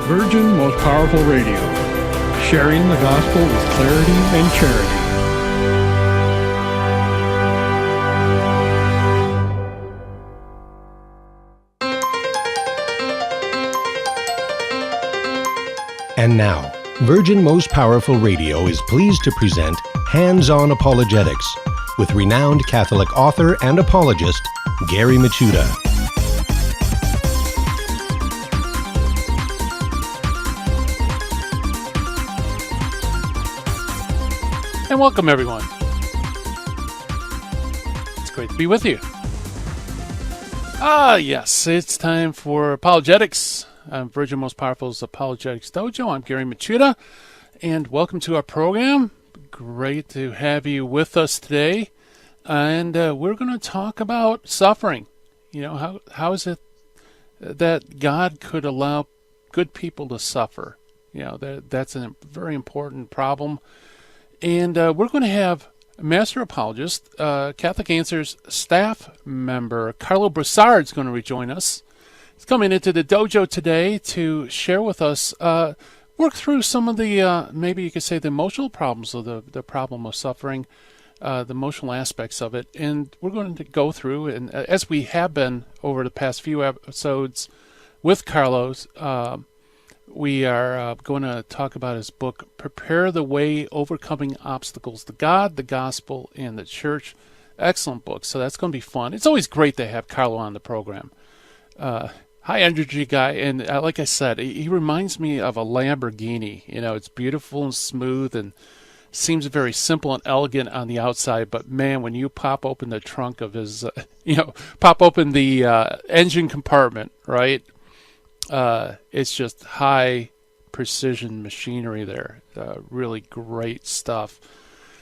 Virgin Most Powerful Radio, sharing the gospel with clarity and charity. And now, Virgin Most Powerful Radio is pleased to present Hands-On Apologetics with renowned Catholic author and apologist, Gary Michuta. And welcome, everyone. It's great to be with you. Yes, it's time for Apologetics. I'm Virgin Most Powerful's Apologetics Dojo. I'm Gary Michuta, and welcome to our program. Great to have you with us today. And we're going to talk about suffering. You know, how is it that God could allow good people to suffer? You know, that's a very important problem. And we're going to have Master Apologist, Catholic Answers staff member, Karlo Broussard is going to rejoin us. He's coming into the dojo today to share with us, work through some of the, maybe you could say the emotional problems of the problem of suffering, the emotional aspects of it. And we're going to go through, and as we have been over the past few episodes with Carlos, we are going to talk about his book, Prepare the Way, Overcoming Obstacles to God, the Gospel, and the Church. Excellent book. So that's going to be fun. It's always great to have Karlo on the program. High energy guy, and like I said, he reminds me of a Lamborghini. You know, it's beautiful and smooth and seems very simple and elegant on the outside, but man, when you pop open the trunk of his, pop open the engine compartment, right? It's just high precision machinery there. Really great stuff.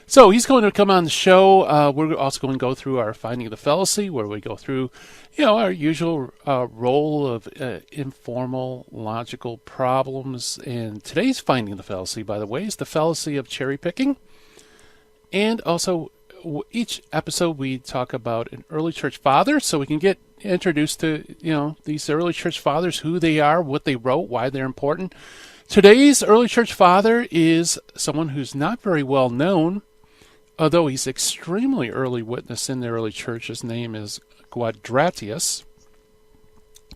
So he's going to come on the show. We're also going to go through our Finding the Fallacy, where we go through, our usual role of informal, logical problems. And today's Finding the Fallacy, by the way, is the fallacy of cherry picking. And also, each episode we talk about an early church father, so we can get introduced to, these early church fathers, who they are, what they wrote, why they're important. Today's early church father is someone who's not very well known, although he's extremely early witness in the early church. His name is Quadratius.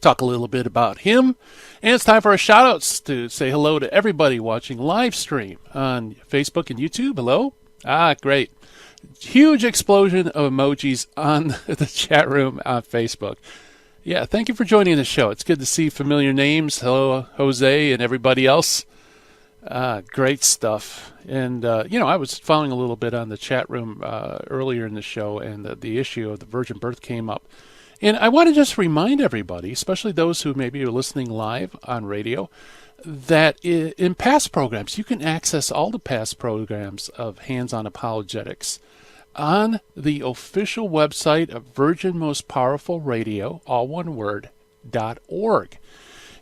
Talk a little bit about him. And it's time for our shout-outs to say hello to everybody watching live stream on Facebook and YouTube. Hello? Great. Huge explosion of emojis on the chat room on Facebook. Yeah, thank you for joining the show. It's good to see familiar names. Hello, Jose and everybody else. Great stuff. And, I was following a little bit on the chat room earlier in the show, and the issue of the virgin birth came up. And I want to just remind everybody, especially those who maybe are listening live on radio, that in past programs, you can access all the past programs of Hands-On Apologetics on the official website of Virgin Most Powerful Radio, all one word, .org.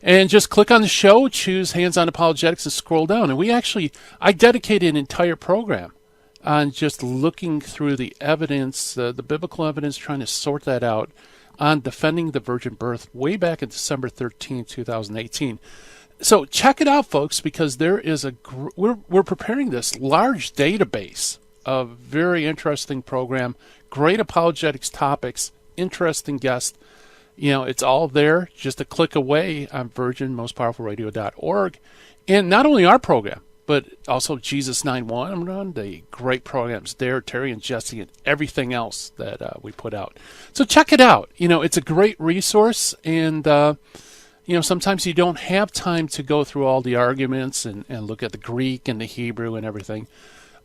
And just click on the show, choose Hands-On Apologetics, and scroll down. And I dedicated an entire program on just looking through the evidence, the biblical evidence, trying to sort that out on defending the virgin birth way back in December 13, 2018. So check it out, folks, because there is we're preparing this large database of very interesting program, great apologetics topics, interesting guests. It's all there, just a click away on virginmostpowerfulradio.org. And not only our program, but also Jesus 911, the great programs there, Terry and Jesse, and everything else that we put out. So check it out. It's a great resource, and sometimes you don't have time to go through all the arguments and look at the Greek and the Hebrew and everything.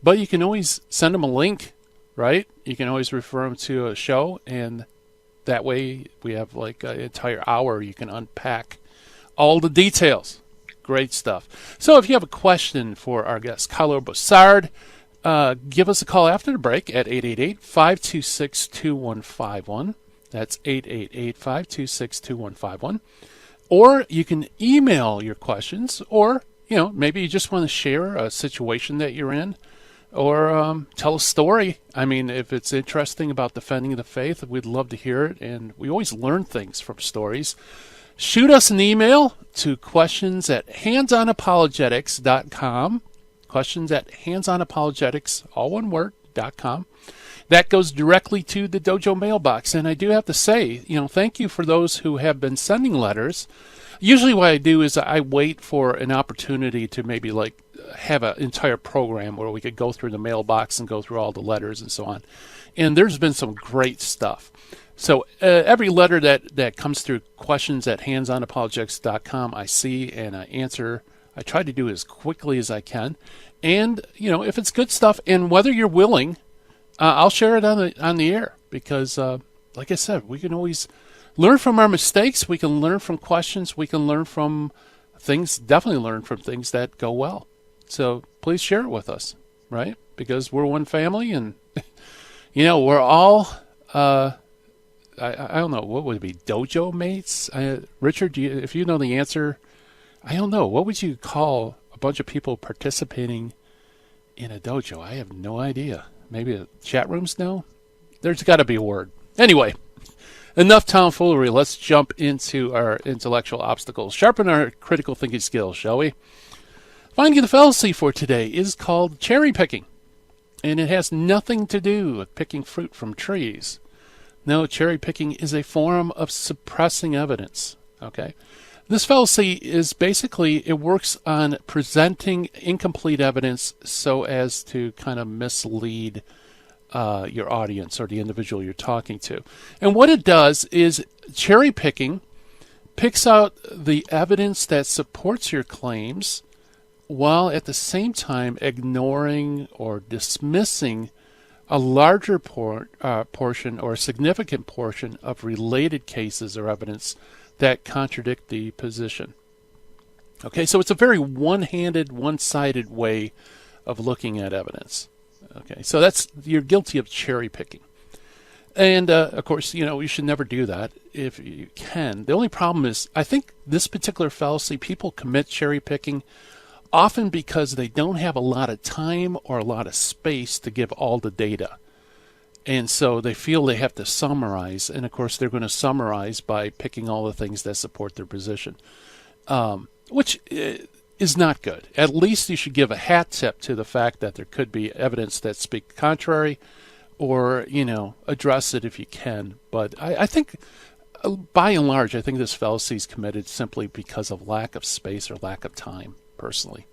But you can always send them a link, right? You can always refer them to a show, and that way we have like an entire hour you can unpack all the details. Great stuff. So if you have a question for our guest, Karlo Broussard, give us a call after the break at 888-526-2151. That's 888-526-2151. Or you can email your questions, or, maybe you just want to share a situation that you're in, or tell a story. I mean, if it's interesting about defending the faith, we'd love to hear it, and we always learn things from stories. Shoot us an email to questions at handsonapologetics.com. Questions at handsonapologetics, all one word, .com. That goes directly to the dojo mailbox. And I do have to say, thank you for those who have been sending letters. Usually what I do is I wait for an opportunity to maybe have an entire program where we could go through the mailbox and go through all the letters and so on. And there's been some great stuff. So every letter that comes through, questions at handsonapologetics.com, I see and I answer. I try to do it as quickly as I can. And, if it's good stuff, and whether you're willing, I'll share it on the air. Because, like I said, we can always learn from our mistakes. We can learn from questions. We can learn from things, definitely learn from things that go well. So please share it with us, right? Because we're one family, and, we're all... I don't know, what would it be, dojo mates? Richard, if you know the answer, I don't know. What would you call a bunch of people participating in a dojo? I have no idea. Maybe the chat rooms know? There's got to be a word. Anyway, enough tomfoolery. Let's jump into our intellectual obstacles. Sharpen our critical thinking skills, shall we? Finding the fallacy for today is called cherry picking. And it has nothing to do with picking fruit from trees. No, cherry picking is a form of suppressing evidence. Okay, this fallacy is basically, it works on presenting incomplete evidence so as to kind of mislead your audience or the individual you're talking to. And what it does is cherry picking picks out the evidence that supports your claims while at the same time ignoring or dismissing a larger portion or a significant portion of related cases or evidence that contradict the position. Okay, so it's a very one-handed, one-sided way of looking at evidence. Okay, so you're guilty of cherry picking. And, of course, you should never do that if you can. The only problem is, I think this particular fallacy, people commit cherry picking often because they don't have a lot of time or a lot of space to give all the data. And so they feel they have to summarize. And, of course, they're going to summarize by picking all the things that support their position, which is not good. At least you should give a hat tip to the fact that there could be evidence that speak contrary, or, address it if you can. But I think, by and large, I think this fallacy is committed simply because of lack of space or lack of time. Personally,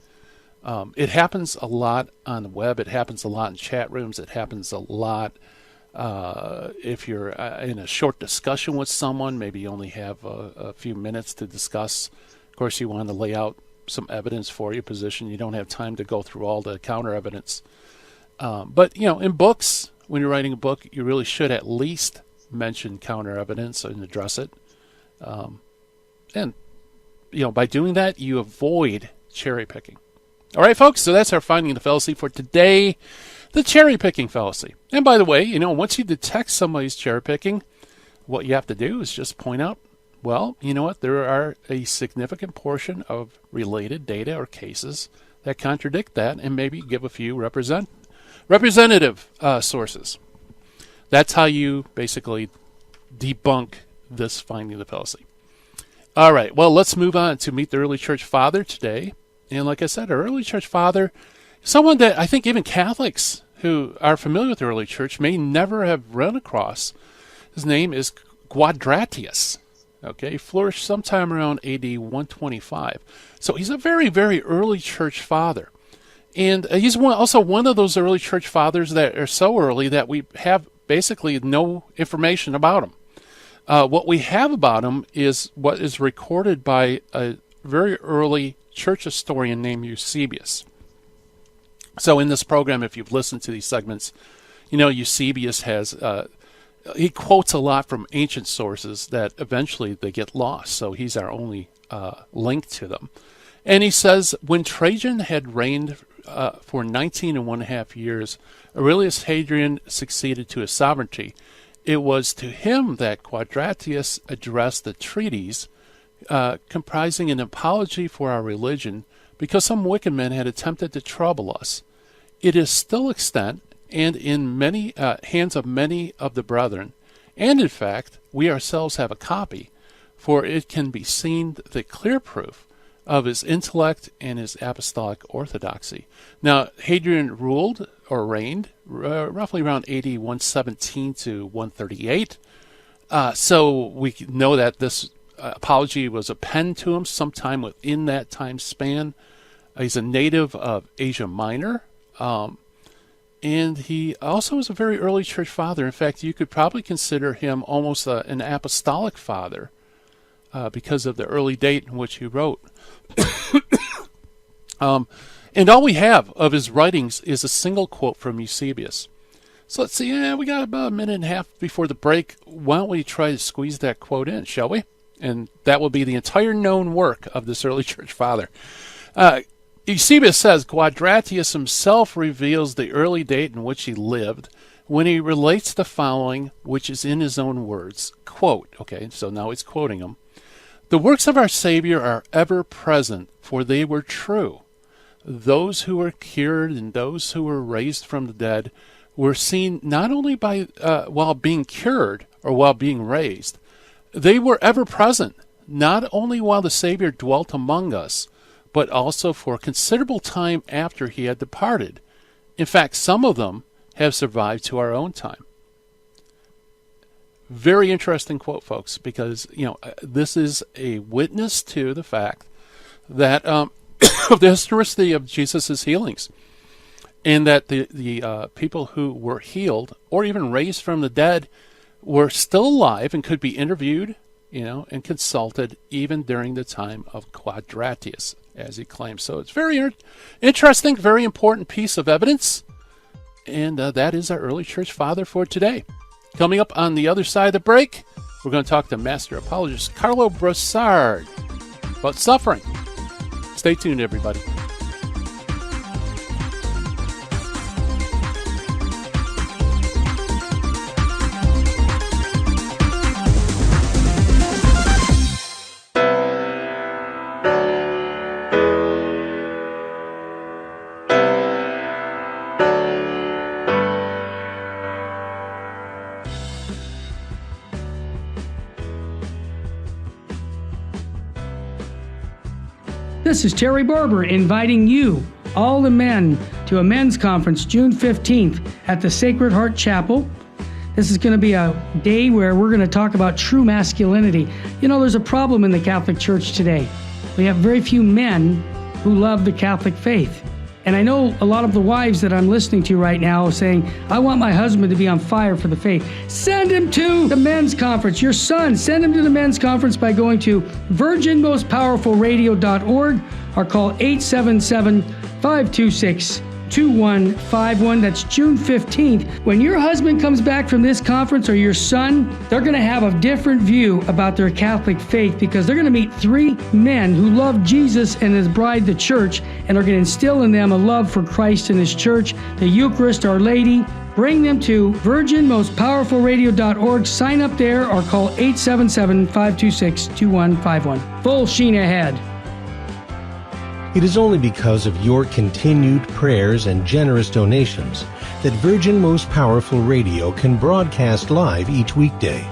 it happens a lot on the web. It happens a lot in chat rooms. It happens a lot if you're in a short discussion with someone. Maybe you only have a few minutes to discuss. Of course, you want to lay out some evidence for your position. You don't have time to go through all the counter evidence. But in books, when you're writing a book, you really should at least mention counter evidence and address it. And by doing that, you avoid cherry picking. All right, folks, so that's our finding the fallacy for today, the cherry picking fallacy. And by the way, once you detect somebody's cherry picking, what you have to do is just point out, well, you know what, there are a significant portion of related data or cases that contradict that, and maybe give a few representative sources. That's how you basically debunk this finding the fallacy. All right, well, let's move on to meet the early church father today. And like I said, our early church father, someone that I think even Catholics who are familiar with the early church may never have run across. His name is Quadratius. Okay, he flourished sometime around AD 125. So he's a very, very early church father. And he's also one of those early church fathers that are so early that we have basically no information about him. What we have about him is what is recorded by a very early church historian named Eusebius. So in this program, if you've listened to these segments, Eusebius has, he quotes a lot from ancient sources that eventually they get lost. So he's our only link to them. And he says, when Trajan had reigned for 19.5 years, Aurelius Hadrian succeeded to his sovereignty. It was to him that Quadratius addressed the treatise comprising an apology for our religion, because some wicked men had attempted to trouble us. It is still extant and in many hands of many of the brethren, and in fact we ourselves have a copy, for it can be seen the clear proof of his intellect and his apostolic orthodoxy. Now, Hadrian reigned roughly around AD 117 to 138. So we know that this apology was appended to him sometime within that time span. He's a native of Asia Minor. And he also was a very early church father. In fact, you could probably consider him almost an apostolic father because of the early date in which he wrote. And all we have of his writings is a single quote from Eusebius. So let's see, we got about a minute and a half before the break. Why don't we try to squeeze that quote in, shall we? And that will be the entire known work of this early church father. Eusebius says, Quadratius himself reveals the early date in which he lived when he relates the following, which is in his own words. Quote, okay, so now he's quoting him. The works of our Savior are ever present, for they were true. Those who were cured and those who were raised from the dead were seen not only by while being cured or while being raised, they were ever present, not only while the Savior dwelt among us, but also for a considerable time after he had departed. In fact, some of them have survived to our own time. Very interesting quote, folks, because this is a witness to the fact that of the historicity of Jesus' healings, and that the people who were healed or even raised from the dead were still alive and could be interviewed, and consulted even during the time of Quadratius, as he claims. So it's very interesting, very important piece of evidence, and that is our early church father for today. Coming up on the other side of the break, we're going to talk to Master Apologist Karlo Broussard about suffering. Stay tuned, everybody. This is Terry Barber inviting you, all the men, to a men's conference June 15th at the Sacred Heart Chapel. This is going to be a day where we're going to talk about true masculinity. There's a problem in the Catholic Church today. We have very few men who love the Catholic faith. And I know a lot of the wives that I'm listening to right now saying, I want my husband to be on fire for the faith. Send him to the men's conference. Your son, send him to the men's conference by going to virginmostpowerfulradio.org or call 877-526-2151. That's June 15th. When your husband comes back from this conference, or your son, they're going to have a different view about their Catholic faith, because they're going to meet three men who love Jesus and his bride, the church, and are going to instill in them a love for Christ and his church, the Eucharist, Our Lady. Bring them to virginmostpowerfulradio.org. Sign up there or call 877-526-2151. Full sheen ahead. It is only because of your continued prayers and generous donations that Virgin Most Powerful Radio can broadcast live each weekday.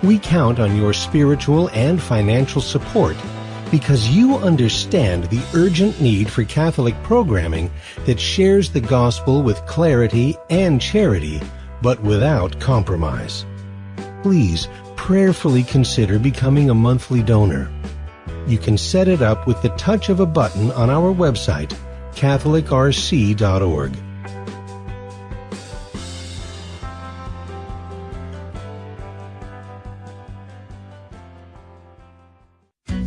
We count on your spiritual and financial support because you understand the urgent need for Catholic programming that shares the gospel with clarity and charity, but without compromise. Please prayerfully consider becoming a monthly donor. You can set it up with the touch of a button on our website, catholicrc.org.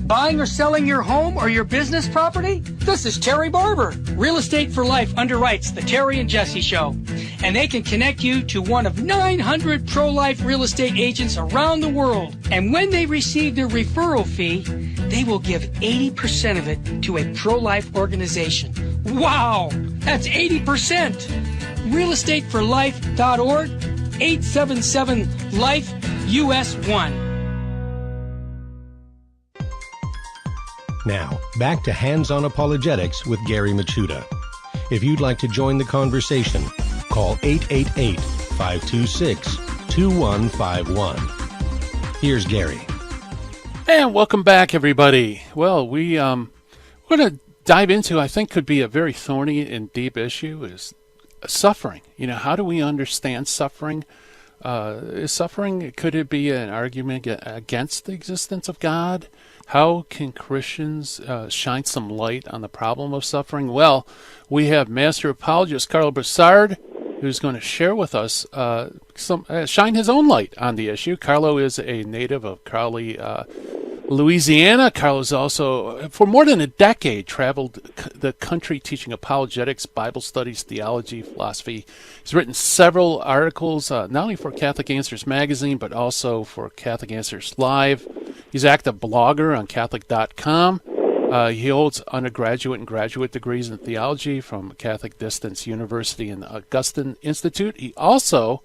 Buying or selling your home or your business property? This is Terry Barber. Real Estate for Life underwrites the Terry and Jesse Show, and they can connect you to one of 900 pro-life real estate agents around the world. And when they receive their referral fee, they will give 80% of it to a pro-life organization. Wow! That's 80%! realestateforlife.org, 877-LIFE-US1. Now, back to Hands-on Apologetics with Gary Machuda. If you'd like to join the conversation, call 888-526-2151. Here's Gary. And welcome back, everybody. Well, we're going to dive into, I think, could be a very thorny and deep issue, is suffering. How do we understand suffering? Is suffering, could it be an argument against the existence of God? How can Christians shine some light on the problem of suffering? Well, we have Master Apologist Karlo Broussard, who's going to share with us shine his own light on the issue. Karlo is a native of Crowley, Louisiana. Karlo's also, for more than a decade, traveled the country teaching apologetics, Bible studies, theology, philosophy. He's written several articles, not only for Catholic Answers magazine, but also for Catholic Answers Live. He's an active blogger on Catholic.com. He holds undergraduate and graduate degrees in theology from Catholic Distance University and the Augustine Institute. He also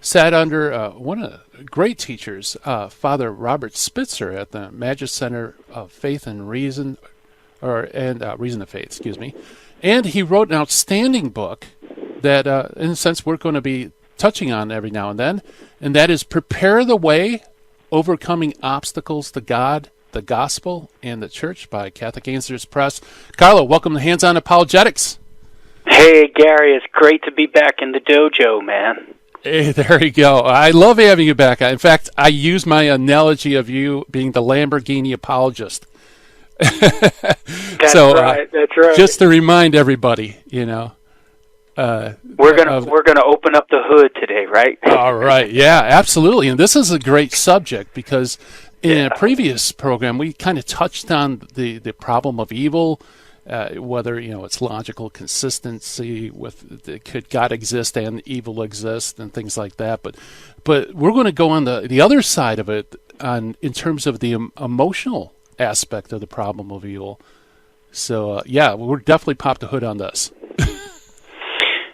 sat under one of the great teachers, Father Robert Spitzer, at the Magis Center of Faith and Reason, Reason of Faith, excuse me. And he wrote an outstanding book that, in a sense, we're going to be touching on every now and then, and that is Prepare the Way, Overcoming Obstacles to God, the Gospel, and the Church by Catholic Answers Press. Karlo, welcome to Hands On Apologetics. Hey, Gary, it's great to be back in the dojo, man. Hey, there you go. I love having you back. In fact, I use my analogy of you being the Lamborghini apologist. That's right. That's right. Just to remind everybody, we're gonna open up the hood today, right? All right. Yeah, absolutely. And this is a great subject because in a previous program we kind of touched on the problem of evil. Whether it's logical consistency with could God exist and evil exist and things like that, but we're going to go on the other side of it in terms of the emotional aspect of the problem of evil. So we're definitely popped the hood on this.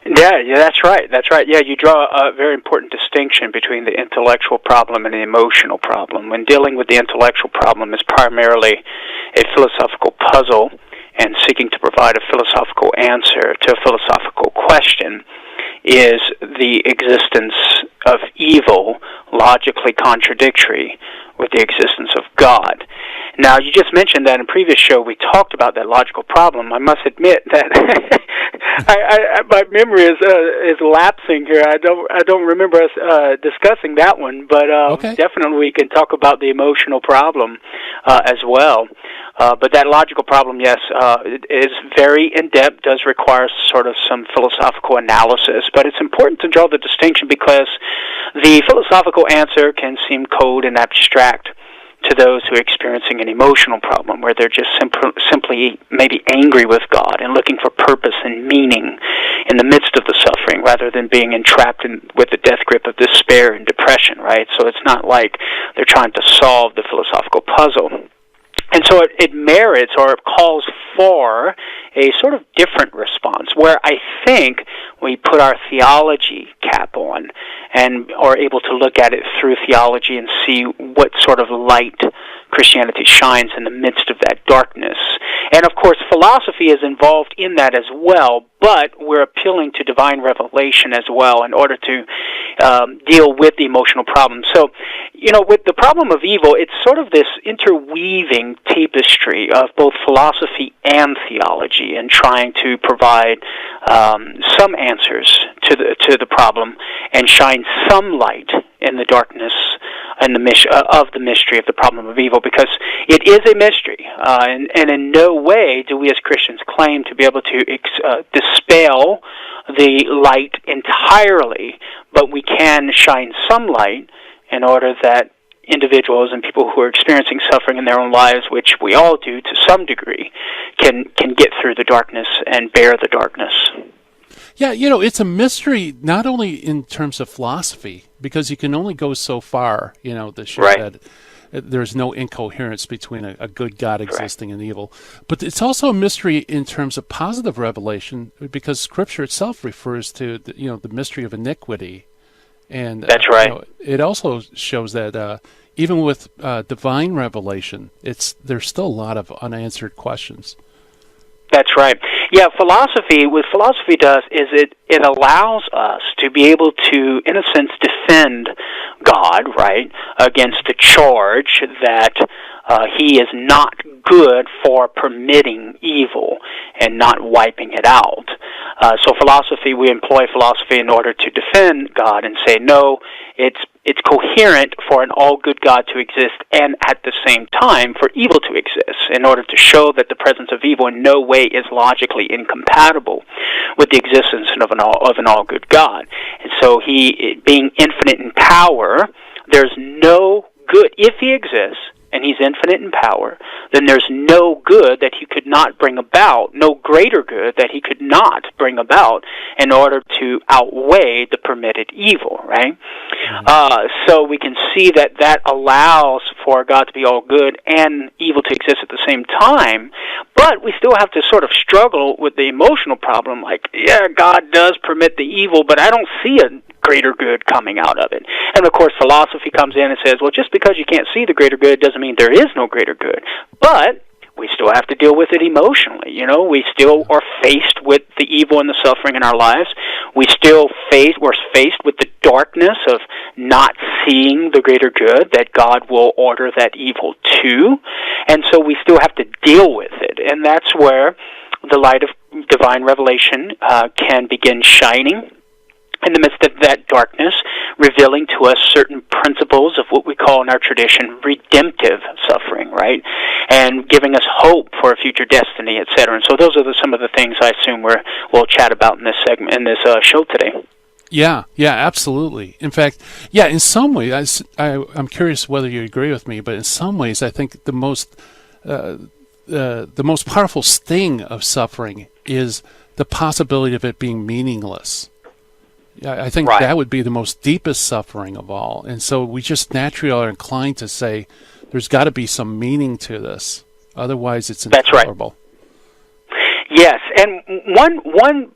Yeah, that's right. Yeah, you draw a very important distinction between the intellectual problem and the emotional problem. When dealing with the intellectual problem, is primarily a philosophical puzzle and seeking to provide a philosophical answer to a philosophical question. Is the existence of evil logically contradictory with the existence of God? Now, you just mentioned that in a previous show we talked about that logical problem. I must admit that my memory is lapsing here. I don't remember us discussing that one, but definitely we can talk about the emotional problem as well. But that logical problem, yes, is very in-depth, does require sort of some philosophical analysis, but it's important to draw the distinction because the philosophical answer can seem cold and abstract to those who are experiencing an emotional problem, where they're just simply maybe angry with God and looking for purpose and meaning in the midst of the suffering, rather than being entrapped with the death grip of despair and depression, right? So it's not like they're trying to solve the philosophical puzzle. And so it merits, or it calls for, a sort of different response, where I think we put our theology cap on and are able to look at it through theology and see what sort of light Christianity shines in the midst of that darkness. And of course, philosophy is involved in that as well, but we're appealing to divine revelation as well in order to deal with the emotional problem. So, with the problem of evil, it's sort of this interweaving tapestry of both philosophy and theology, and trying to provide some answers to the problem and shine some light in the darkness and the mystery of the problem of evil, because it is a mystery, and in no way do we as Christians claim to be able to dispel the light entirely, but we can shine some light in order that individuals and people who are experiencing suffering in their own lives, which we all do to some degree, can get through the darkness and bear the darkness. Yeah, it's a mystery not only in terms of philosophy, because you can only go so far, to show that there's no incoherence between a good God existing and evil. But it's also a mystery in terms of positive revelation, because Scripture itself refers to the mystery of iniquity. And that's right. It also shows that even with divine revelation, there's still a lot of unanswered questions. That's right. Yeah, what philosophy does is it allows us to be able to, in a sense, defend God, right, against the charge that He is not good for permitting evil and not wiping it out. So philosophy, we employ philosophy in order to defend God and say, no, it's coherent for an all-good God to exist and at the same time for evil to exist, in order to show that the presence of evil in no way is logically incompatible with the existence of an all-good God. And so he, being infinite in power, there's no good, if he exists, and he's infinite in power, then there's no good that he could not bring about, no greater good that he could not bring about in order to outweigh the permitted evil, right? So we can see that allows for God to be all good and evil to exist at the same time, but we still have to sort of struggle with the emotional problem, like, yeah, God does permit the evil, but I don't see a greater good coming out of it. And of course philosophy comes in and says, well, just because you can't see the greater good doesn't mean there is no greater good. But we still have to deal with it emotionally. You know, we still are faced with the evil and the suffering in our lives. We're faced with the darkness of not seeing the greater good that God will order that evil to. And so we still have to deal with it. And that's where the light of divine revelation can begin shining in the midst of that darkness, revealing to us certain principles of what we call in our tradition redemptive suffering, right? And giving us hope for a future destiny, etc. And so those are some of the things I assume we'll chat about in this segment, in this show today. Yeah, absolutely. In fact, in some ways, I'm curious whether you agree with me, but in some ways, I think the most powerful sting of suffering is the possibility of it being meaningless. I think that would be the most deepest suffering of all. And so we just naturally are inclined to say there's got to be some meaning to this. Otherwise, it's intolerable. That's right. Yes, and one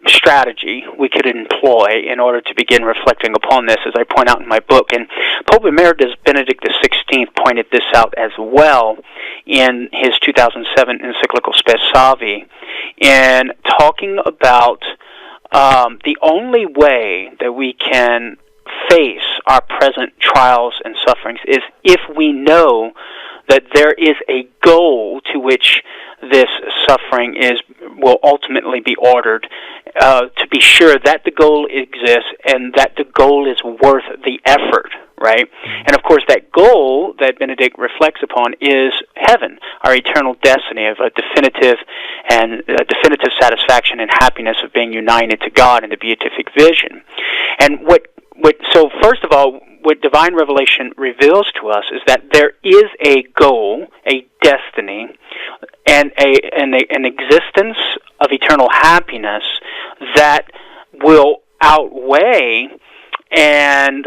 strategy we could employ in order to begin reflecting upon this, as I point out in my book, and Pope Emeritus Benedict XVI pointed this out as well in his 2007 encyclical Spes Salvi, in talking about the only way that we can face our present trials and sufferings is if we know that there is a goal to which this suffering will ultimately be ordered, to be sure that the goal exists and that the goal is worth the effort, right? And of course that goal that Benedict reflects upon is heaven, our eternal destiny of a definitive satisfaction and happiness of being united to God in the beatific vision. And so first of all, what divine revelation reveals to us is that there is a goal, a destiny, and an existence of eternal happiness that will outweigh and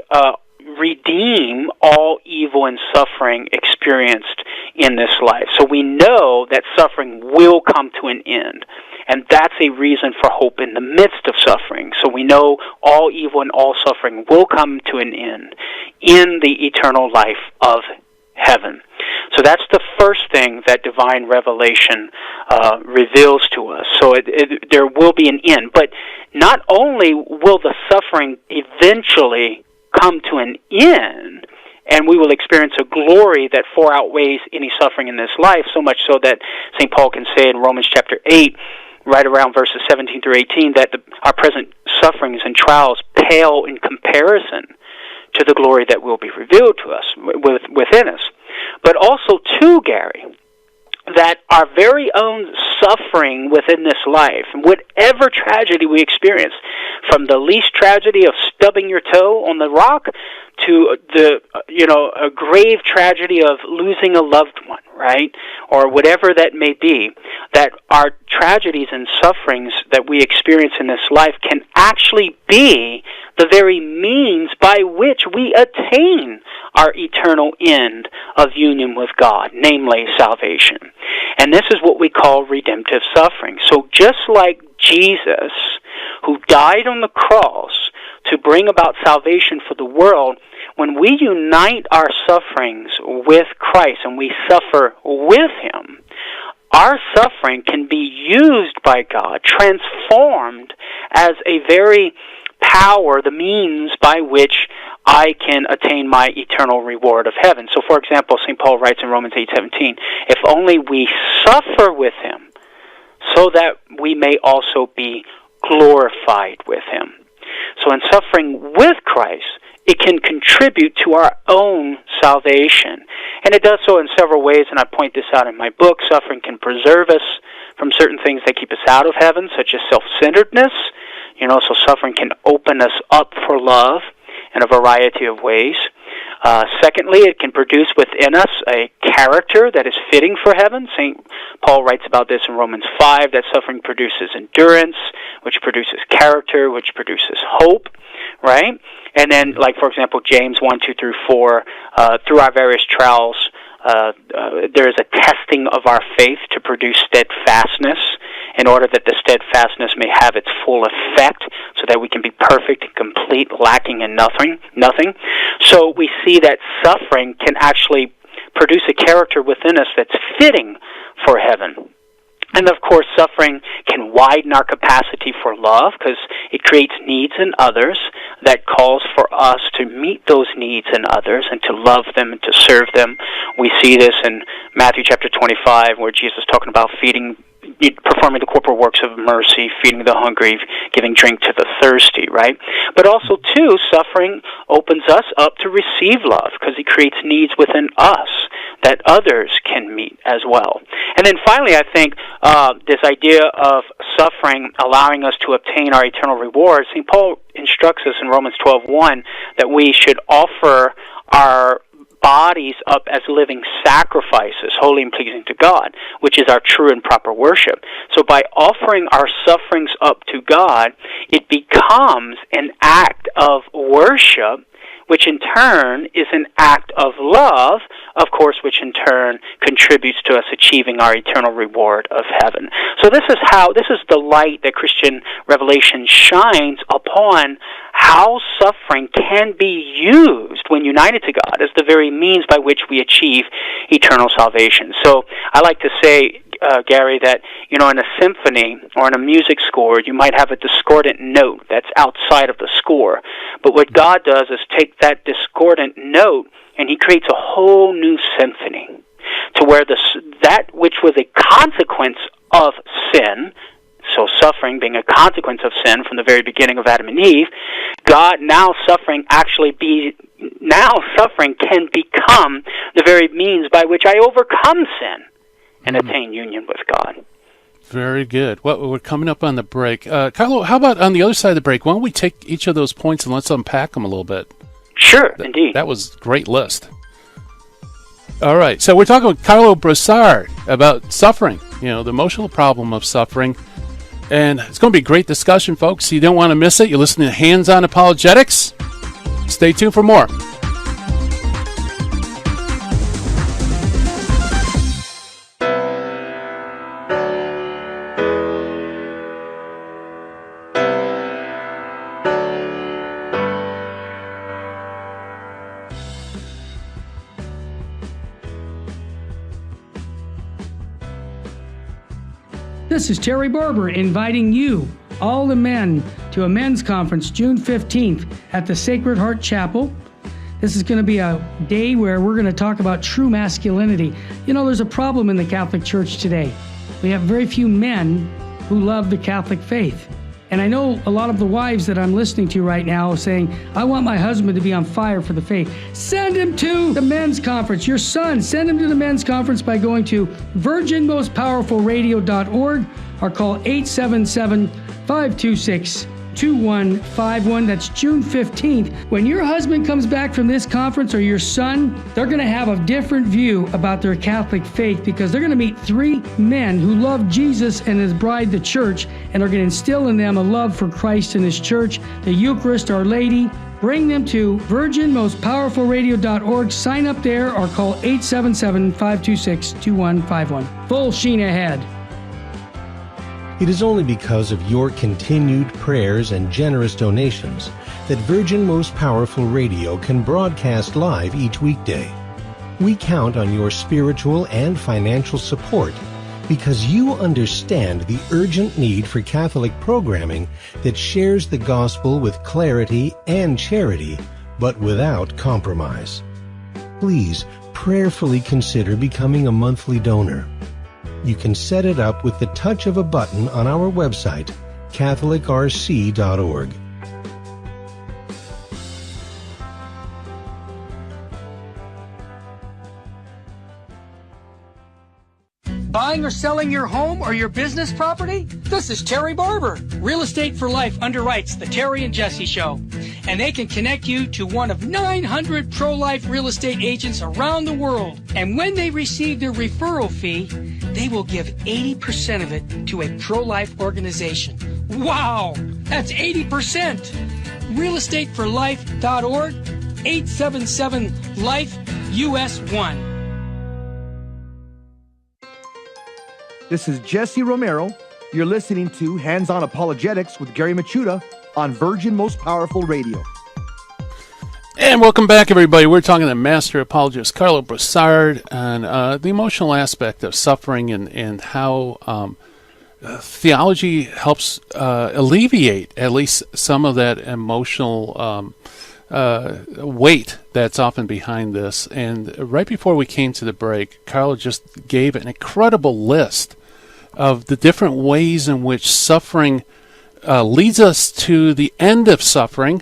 redeem all evil and suffering experienced in this life. So we know that suffering will come to an end, and that's a reason for hope in the midst of suffering. So we know all evil and all suffering will come to an end in the eternal life of heaven. So that's the first thing that divine revelation reveals to us. So there will be an end. But not only will the suffering eventually come to an end, and we will experience a glory that far outweighs any suffering in this life, so much so that St. Paul can say in Romans chapter 8, right around verses 17 through 18, that our present sufferings and trials pale in comparison to the glory that will be revealed to us, within us. But also, too, Gary, that our very own suffering within this life, whatever tragedy we experience, from the least tragedy of stubbing your toe on the rock to a grave tragedy of losing a loved one, right? Or whatever that may be, that our tragedies and sufferings that we experience in this life can actually be the very means by which we attain our eternal end of union with God, namely salvation. And this is what we call redemptive suffering. So just like Jesus, who died on the cross to bring about salvation for the world, when we unite our sufferings with Christ and we suffer with Him, our suffering can be used by God, transformed as a very power, the means by which I can attain my eternal reward of heaven. So, for example, St. Paul writes in Romans 8:17, if only we suffer with him, so that we may also be glorified with him. So in suffering with Christ, it can contribute to our own salvation. And it does so in several ways, and I point this out in my book. Suffering can preserve us from certain things that keep us out of heaven, such as self-centeredness. So suffering can open us up for love in a variety of ways. Secondly, it can produce within us a character that is fitting for heaven. St. Paul writes about this in Romans 5, that suffering produces endurance, which produces character, which produces hope, right? And then, like, for example, James 1, 2 through 4, through our various trials, there is a testing of our faith to produce steadfastness, in order that the steadfastness may have its full effect, so that we can be perfect and complete, lacking in nothing. So we see that suffering can actually produce a character within us that's fitting for heaven. And of course, suffering can widen our capacity for love, because it creates needs in others that calls for us to meet those needs in others and to love them and to serve them. We see this in Matthew chapter 25, where Jesus is talking about performing the corporal works of mercy, feeding the hungry, giving drink to the thirsty, right? But also, too, suffering opens us up to receive love, because it creates needs within us that others can meet as well. And then finally, I think this idea of suffering allowing us to obtain our eternal reward, St. Paul instructs us in Romans 12:1 that we should offer our bodies up as living sacrifices, holy and pleasing to God, which is our true and proper worship. So by offering our sufferings up to God, it becomes an act of worship, which in turn is an act of love, of course, which in turn contributes to us achieving our eternal reward of heaven. So this is the light that Christian revelation shines upon how suffering can be used when united to God as the very means by which we achieve eternal salvation. So I like to say, Gary, that in a symphony or in a music score, you might have a discordant note that's outside of the score. But what God does is take that discordant note and he creates a whole new symphony, to where that which was a consequence of sin, so suffering being a consequence of sin from the very beginning of Adam and Eve, suffering can become the very means by which I overcome sin and attain union with God. Very good. Well, we're coming up on the break. Karlo, how about on the other side of the break? Why don't we take each of those points and let's unpack them a little bit? Sure, indeed. That was a great list. All right, so we're talking with Karlo Broussard about suffering, the emotional problem of suffering. And it's going to be a great discussion, folks. You don't want to miss it. You're listening to Hands-On Apologetics. Stay tuned for more. This is Terry Barber inviting you, all the men, to a men's conference June 15th at the Sacred Heart Chapel. This is going to be a day where we're going to talk about true masculinity. There's a problem in the Catholic Church today. We have very few men who love the Catholic faith. And I know a lot of the wives that I'm listening to right now saying, I want my husband to be on fire for the faith. Send him to the men's conference. Your son, send him to the men's conference by going to virginmostpowerfulradio.org or call 877-526-2151. That's June 15th. When your husband comes back from this conference, or your son, they're going to have a different view about their Catholic faith, because they're going to meet three men who love Jesus and his bride, the church, and are going to instill in them a love for Christ and his church, the Eucharist, Our Lady. Bring them to virginmostpowerfulradio.org. Sign up there or call 877-526-2151. Full sheen ahead. It is only because of your continued prayers and generous donations that Virgin Most Powerful Radio can broadcast live each weekday. We count on your spiritual and financial support because you understand the urgent need for Catholic programming that shares the gospel with clarity and charity, but without compromise. Please prayerfully consider becoming a monthly donor. You can set it up with the touch of a button on our website, catholicrc.org. Buying or selling your home or your business property? This is Terry Barber. Real Estate for Life underwrites the Terry and Jesse Show. And they can connect you to one of 900 pro-life real estate agents around the world. And when they receive their referral fee, they will give 80% of it to a pro-life organization. Wow! That's 80%! realestateforlife.org, 877-LIFE-US1. This is Jesse Romero. You're listening to Hands-On Apologetics with Gary Machuda on Virgin Most Powerful Radio. And welcome back, everybody. We're talking to Master Apologist Karlo Broussard on the emotional aspect of suffering and how theology helps alleviate at least some of that emotional weight that's often behind this. And right before we came to the break, Karlo just gave an incredible list of the different ways in which suffering leads us to the end of suffering,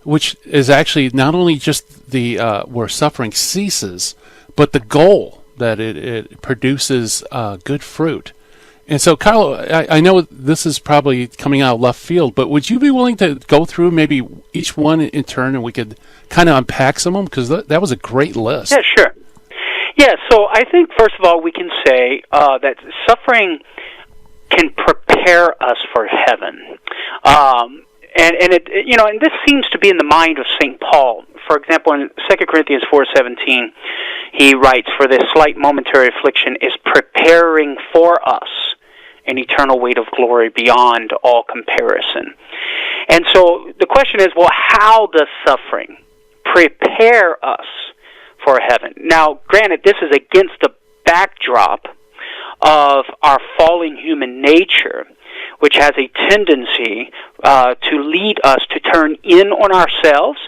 which is actually not only just the where suffering ceases, but the goal that it produces good fruit. And so, Karlo, I know this is probably coming out of left field, but would you be willing to go through maybe each one in turn, and we could kind of unpack some of them? Because that was a great list. Yeah, sure. Yeah, so I think, first of all, we can say that suffering can prepare us for heaven. And this seems to be in the mind of St. Paul. For example, in 2 Corinthians 4:17, he writes, "For this slight momentary affliction is preparing for us an eternal weight of glory beyond all comparison." And so the question is, well, how does suffering prepare us for heaven? Now, granted, this is against the backdrop of our fallen human nature, which has a tendency to lead us to turn in on ourselves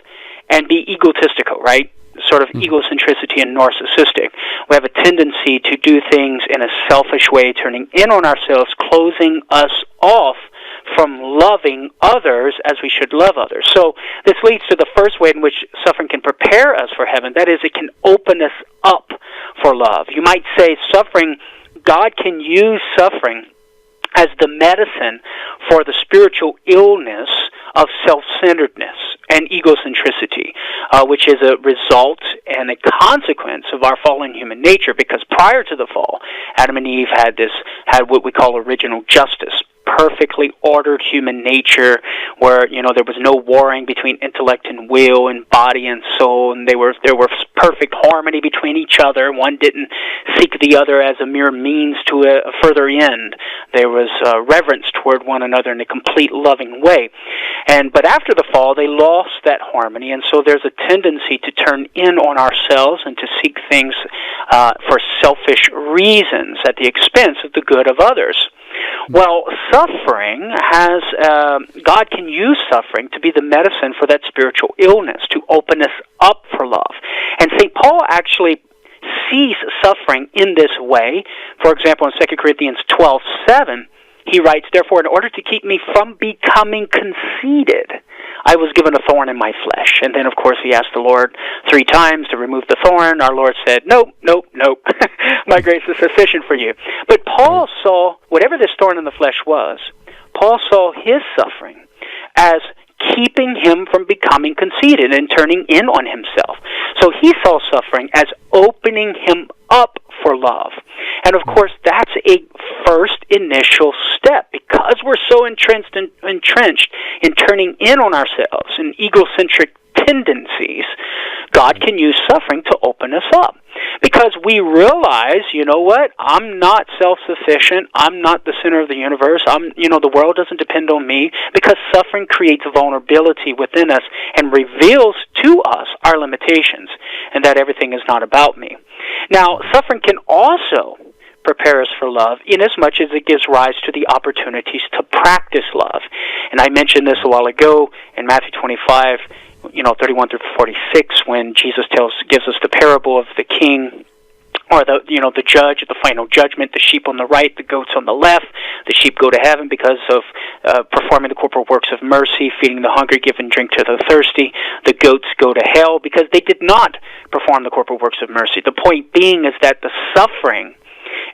and be egotistical, right? Sort of egocentricity and narcissistic. We have a tendency to do things in a selfish way, turning in on ourselves, closing us off from loving others as we should love others. So this leads to the first way in which suffering can prepare us for heaven. That is, it can open us up for love. You might say God can use suffering as the medicine for the spiritual illness of self-centeredness and egocentricity, which is a result and a consequence of our fallen human nature, because prior to the fall, Adam and Eve had what we call original justice, perfectly ordered human nature, where there was no warring between intellect and will and body and soul, and there was perfect harmony between each other. One didn't seek the other as a mere means to a further end. There was reverence toward one another in a complete loving way. But after the fall, they lost that harmony, and so there's a tendency to turn in on ourselves and to seek things for selfish reasons at the expense of the good of others. Well, suffering God can use suffering to be the medicine for that spiritual illness, to open us up for love. And St. Paul actually sees suffering in this way. For example, in 2 Corinthians 12:7, he writes, "Therefore, in order to keep me from becoming conceited, I was given a thorn in my flesh." And then, of course, he asked the Lord 3 times to remove the thorn. Our Lord said, "Nope, nope, nope. My grace is sufficient for you." But Paul saw, whatever this thorn in the flesh was, Paul saw his suffering as keeping him from becoming conceited and turning in on himself. So he saw suffering as opening him up for love. And of course, that's a first initial step, because we're so entrenched in turning in on ourselves and egocentric tendencies. God can use suffering to open us up, because we realize, I'm not self-sufficient. I'm not the center of the universe. The world doesn't depend on me, because suffering creates vulnerability within us and reveals to us our limitations and that everything is not about me. Now, suffering can also prepare us for love, inasmuch as it gives rise to the opportunities to practice love. And I mentioned this a while ago in Matthew 25, 31 through 46, when Jesus gives us the parable of the king, or the judge at the final judgment, the sheep on the right, the goats on the left. The sheep go to heaven because of performing the corporal works of mercy, feeding the hungry, giving drink to the thirsty. The goats go to hell because they did not perform the corporal works of mercy. The point being is that the suffering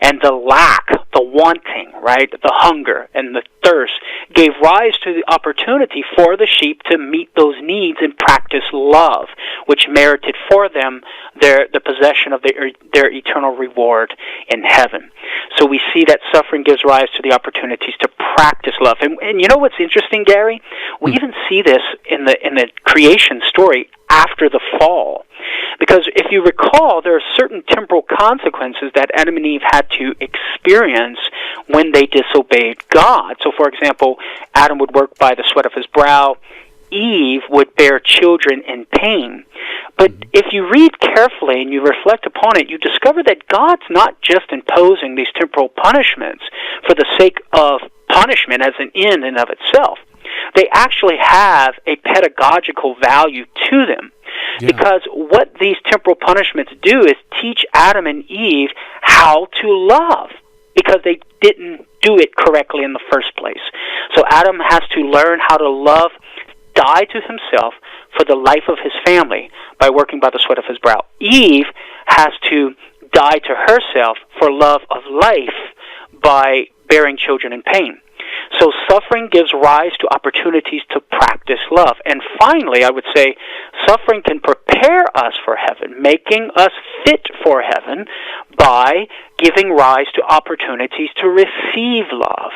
and the lack, the wanting, right, the hunger and the thirst gave rise to the opportunity for the sheep to meet those needs and practice love, which merited for them the possession of their eternal reward in heaven. So we see that suffering gives rise to the opportunities to practice love. And you know what's interesting, Gary? We even see this in the creation story after the fall. Because if you recall, there are certain temporal consequences that Adam and Eve had to experience when they disobeyed God. So, for example, Adam would work by the sweat of his brow. Eve would bear children in pain. But if you read carefully and you reflect upon it, you discover that God's not just imposing these temporal punishments for the sake of punishment as an end in of itself. They actually have a pedagogical value to them. Yeah. Because what these temporal punishments do is teach Adam and Eve how to love, because they didn't do it correctly in the first place. So Adam has to learn how to love, die to himself for the life of his family by working by the sweat of his brow. Eve has to die to herself for love of life by bearing children in pain. So suffering gives rise to opportunities to practice love. And finally, I would say suffering can prepare us for heaven, making us fit for heaven by giving rise to opportunities to receive love.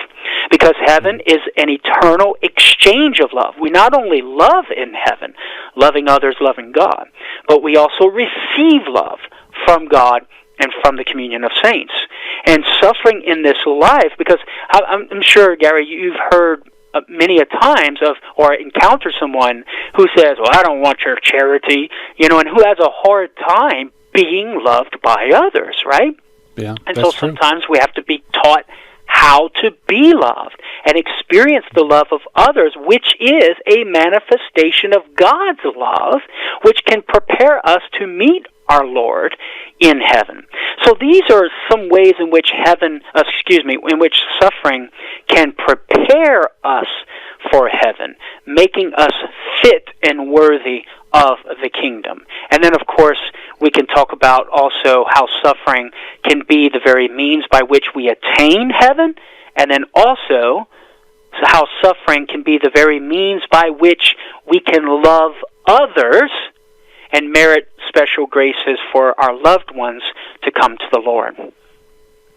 Because heaven is an eternal exchange of love. We not only love in heaven, loving others, loving God, but we also receive love from God and from the communion of saints. And suffering in this life, because I'm sure, Gary, you've heard many a times or encountered someone who says, well, I don't want your charity, and who has a hard time being loved by others, right? Yeah, and so sometimes we have to be taught how to be loved and experience the love of others, which is a manifestation of God's love, which can prepare us to meet our Lord in heaven. So these are some ways in which in which suffering can prepare us for heaven, making us fit and worthy of the kingdom. And then, of course, we can talk about also how suffering can be the very means by which we attain heaven, and then also how suffering can be the very means by which we can love others and merit special graces for our loved ones to come to the Lord.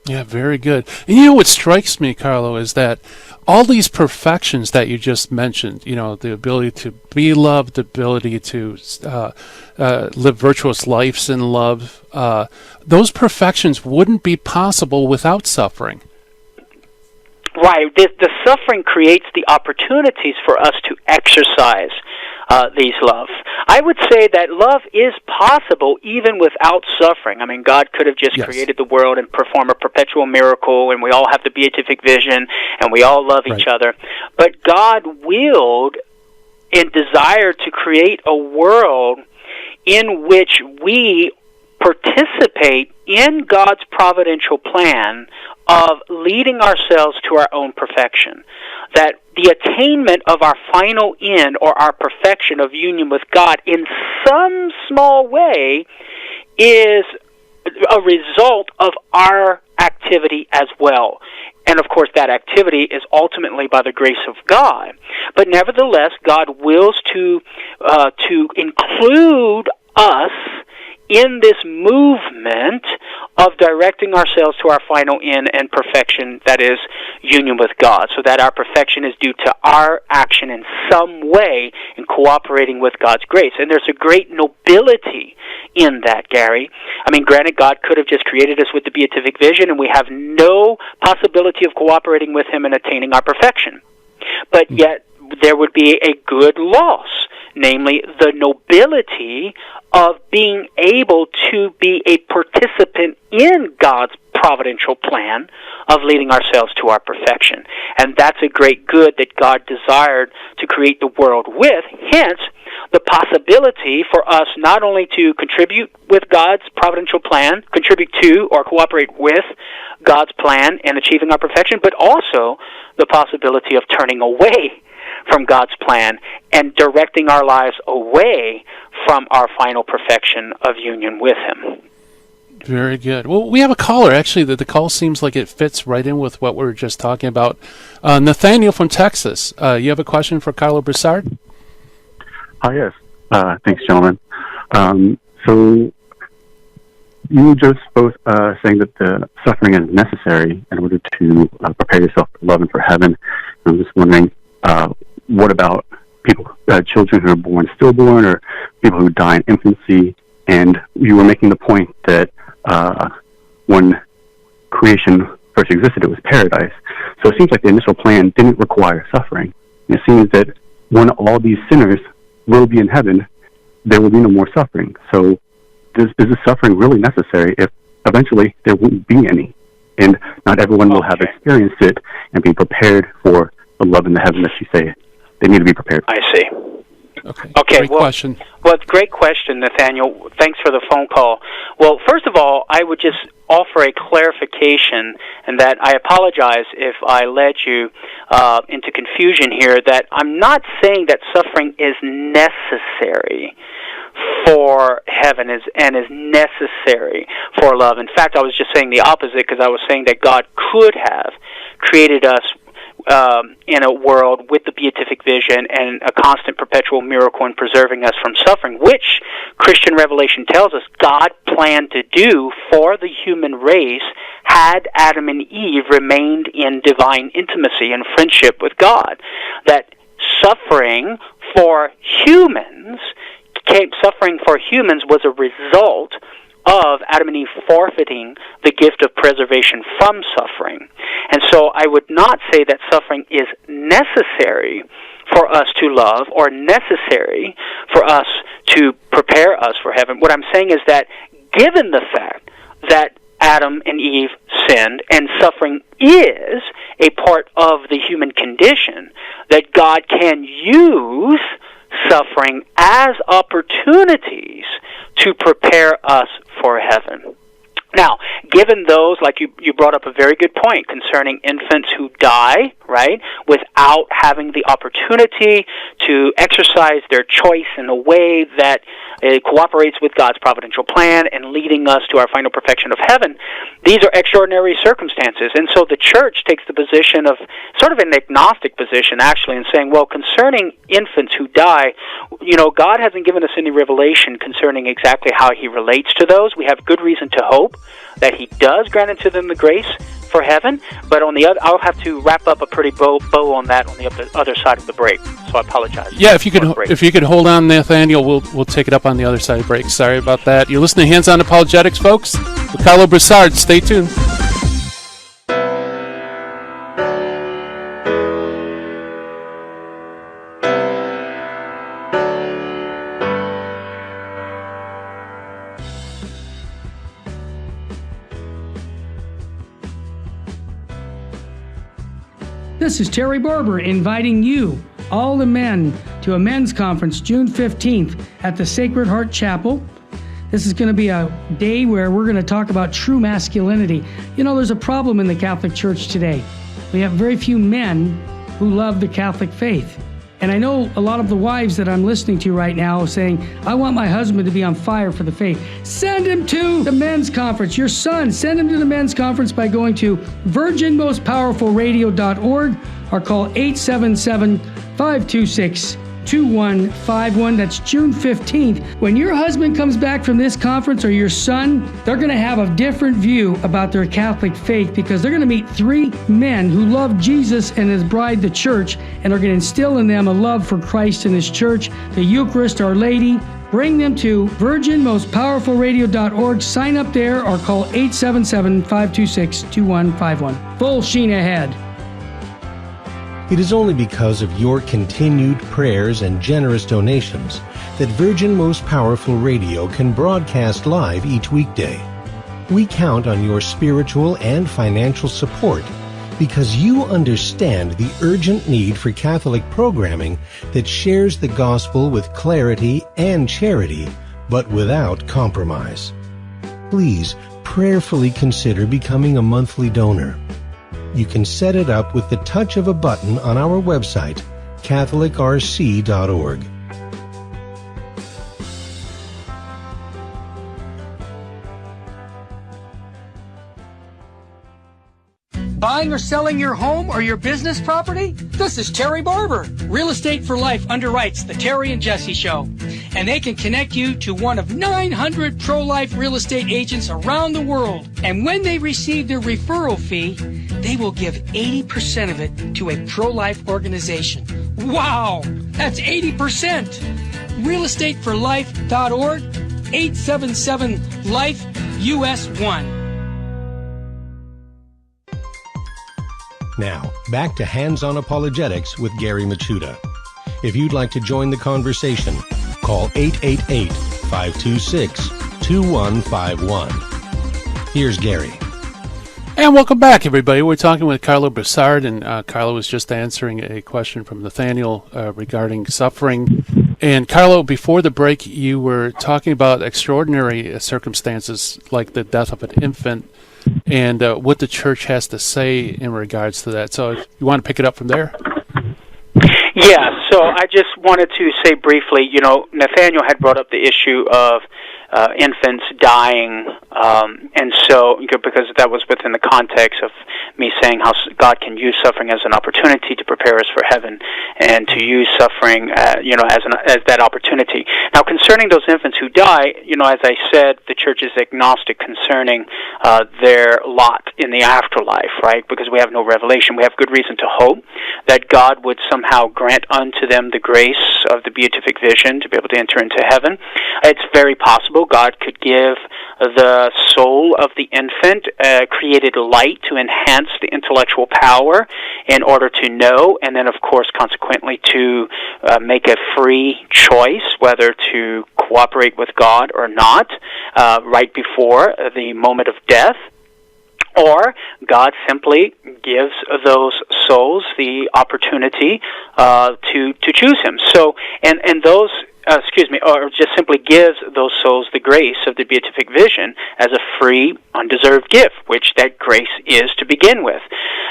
Yeah, very good. And what strikes me, Karlo, is that all these perfections that you just mentioned, the ability to be loved, the ability to live virtuous lives in love, those perfections wouldn't be possible without suffering. Right. The suffering creates the opportunities for us to exercise these loves. I would say that love is possible even without suffering. I mean, God could have just created the world and performed a perpetual miracle, and we all have the beatific vision, and we all love each other. But God willed and desired to create a world in which we participate in God's providential plan of leading ourselves to our own perfection. That the attainment of our final end or our perfection of union with God in some small way is a result of our activity as well. And of course that activity is ultimately by the grace of God. But nevertheless, God wills to include us in this movement of directing ourselves to our final end and perfection, that is, union with God, so that our perfection is due to our action in some way in cooperating with God's grace. And there's a great nobility in that, Gary. I mean, granted, God could have just created us with the beatific vision, and we have no possibility of cooperating with Him in attaining our perfection. But yet, there would be a good loss, namely the nobility of being able to be a participant in God's providential plan of leading ourselves to our perfection. And that's a great good that God desired to create the world with. Hence, the possibility for us not only to contribute with God's providential plan, contribute to or cooperate with God's plan in achieving our perfection, but also the possibility of turning away from God's plan and directing our lives away from our final perfection of union with Him. Very good. Well, we have a caller, actually, that the call seems like it fits right in with what we were just talking about. Nathaniel from Texas. You have a question for Karlo Broussard? Hi, yes. Thanks, gentlemen. So you were just both saying that the suffering is necessary in order to prepare yourself for love and for heaven. I'm just wondering, what about people, children who are born stillborn, or people who die in infancy? And you were making the point that when creation first existed, it was paradise. So it seems like the initial plan didn't require suffering. And it seems that when all these sinners will be in heaven, there will be no more suffering. So is this suffering really necessary if eventually there won't be any? And not everyone will have experienced it and be prepared for the love and the heaven that you say they need to be prepared for. I see. Okay. Great question. Well, it's a great question, Nathaniel. Thanks for the phone call. Well, first of all, I would just offer a clarification, and that I apologize if I led you into confusion here, that I'm not saying that suffering is necessary for heaven and is necessary for love. In fact, I was just saying the opposite, because I was saying that God could have created us in a world with the beatific vision and a constant perpetual miracle in preserving us from suffering, which Christian revelation tells us God planned to do for the human race had Adam and Eve remained in divine intimacy and friendship with God. That suffering for humans was a result of Adam and Eve forfeiting the gift of preservation from suffering. And so I would not say that suffering is necessary for us to love or necessary for us to prepare us for heaven. What I'm saying is that given the fact that Adam and Eve sinned and suffering is a part of the human condition, that God can use suffering as opportunities to prepare us for heaven. Now, given those, like you brought up a very good point concerning infants who die, right, without having the opportunity to exercise their choice in a way that cooperates with God's providential plan and leading us to our final perfection of heaven, these are extraordinary circumstances. And so the church takes the position of sort of an agnostic position, actually, in saying, well, concerning infants who die, God hasn't given us any revelation concerning exactly how He relates to those. We have good reason to hope that He does grant unto them the grace for heaven, but on the other, I'll have to wrap up a pretty bow on that on the other side of the break. So I apologize. Yeah, if you could hold on, Nathaniel, we'll take it up on the other side of the break. Sorry about that. You're listening to Hands On Apologetics, folks, with Karlo Broussard. Stay tuned. This is Terry Barber inviting you, all the men, to a men's conference June 15th at the Sacred Heart Chapel. This is going to be a day where we're going to talk about true masculinity. There's a problem in the Catholic Church today. We have very few men who love the Catholic faith. And I know a lot of the wives that I'm listening to right now saying, I want my husband to be on fire for the faith. Send him to the men's conference. Your son, send him to the men's conference by going to virginmostpowerfulradio.org or call 877-526-2151. That's June 15th. When your husband comes back from this conference, or your son, they're going to have a different view about their Catholic faith, because they're going to meet three men who love Jesus and His bride, the church, and are going to instill in them a love for Christ and His church, the Eucharist, Our Lady. Bring them to virginmostpowerfulradio.org. Sign up there or call 877-526-2151. Full sheen ahead. It is only because of your continued prayers and generous donations that Virgin Most Powerful Radio can broadcast live each weekday. We count on your spiritual and financial support because you understand the urgent need for Catholic programming that shares the gospel with clarity and charity, but without compromise. Please prayerfully consider becoming a monthly donor. You can set it up with the touch of a button on our website, catholicrc.org. Buying or selling your home or your business property? This is Terry Barber. Real Estate for Life underwrites the Terry and Jesse Show, and they can connect you to one of 900 pro-life real estate agents around the world. And when they receive their referral fee, they will give 80% of it to a pro-life organization. Wow, that's 80%. realestateforlife.org, 877-LIFE-US1. Now, back to Hands-On Apologetics with Gary Machuda. If you'd like to join the conversation, call 888-526-2151. Here's Gary. And welcome back, everybody. We're talking with Karlo Broussard, and Karlo was just answering a question from Nathaniel regarding suffering. And Karlo, before the break, you were talking about extraordinary circumstances like the death of an infant, and what the church has to say in regards to that. So if you want to pick it up from there? Yeah, so I just wanted to say briefly, Nathaniel had brought up the issue of infants dying, and so, because that was within the context of me saying how God can use suffering as an opportunity to prepare us for heaven, and to use suffering, as that opportunity. Now, concerning those infants who die, as I said, the church is agnostic concerning their lot in the afterlife, right? Because we have no revelation. We have good reason to hope that God would somehow grant unto them the grace of the beatific vision to be able to enter into heaven. It's very possible God could give the soul of the infant created light to enhance the intellectual power in order to know, and then, of course, consequently to make a free choice whether to cooperate with God or not right before the moment of death. Or God simply gives those souls the opportunity to choose Him. So, and those, or just simply gives those souls the grace of the beatific vision as a free, undeserved gift, which that grace is to begin with.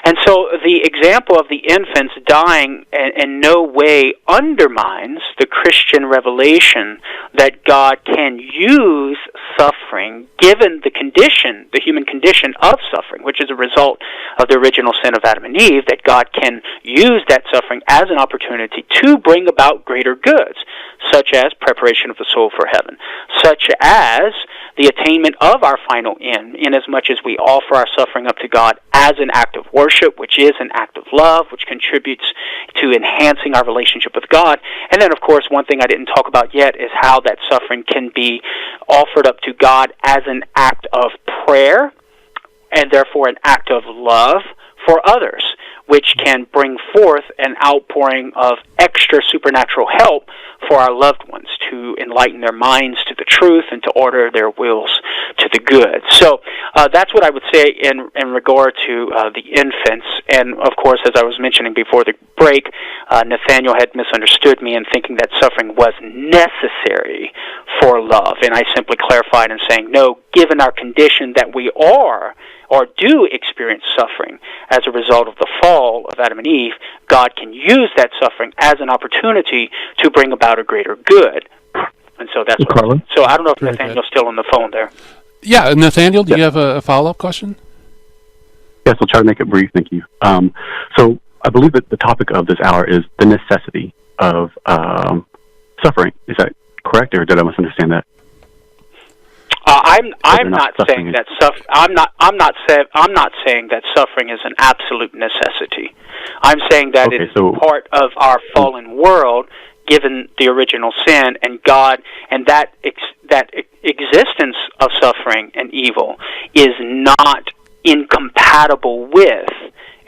And so the example of the infants dying in no way undermines the Christian revelation that God can use suffering, given the condition, the human condition of suffering, which is a result of the original sin of Adam and Eve, that God can use that suffering as an opportunity to bring about greater goods, such as preparation of the soul for heaven, such as the attainment of our final end, inasmuch as we offer our suffering up to God as an act of worship, which is an act of love, which contributes to enhancing our relationship with God. And then, of course, one thing I didn't talk about yet is how that suffering can be offered up to God as an act of prayer, and therefore an act of love for others, which can bring forth an outpouring of extra supernatural help for our loved ones to enlighten their minds to the truth and to order their wills to the good. So that's what I would say in regard to the infants. And, of course, as I was mentioning before the break, Nathaniel had misunderstood me in thinking that suffering was necessary for love. And I simply clarified in saying, no, given our condition that we are or do experience suffering as a result of the fall of Adam and Eve, God can use that suffering as an opportunity to bring about a greater good. And so that's what. So I don't know if Nathaniel's still on the phone there. Yeah, Nathaniel, do you have a follow-up question? Yes, I'll try to make it brief, thank you. So I believe that the topic of this hour is the necessity of suffering. Is that correct, or did I misunderstand that? I'm not saying that I'm not saying that suffering is an absolute necessity. I'm saying that it is part of our fallen world, given the original sin, and God, and that existence of suffering and evil is not incompatible with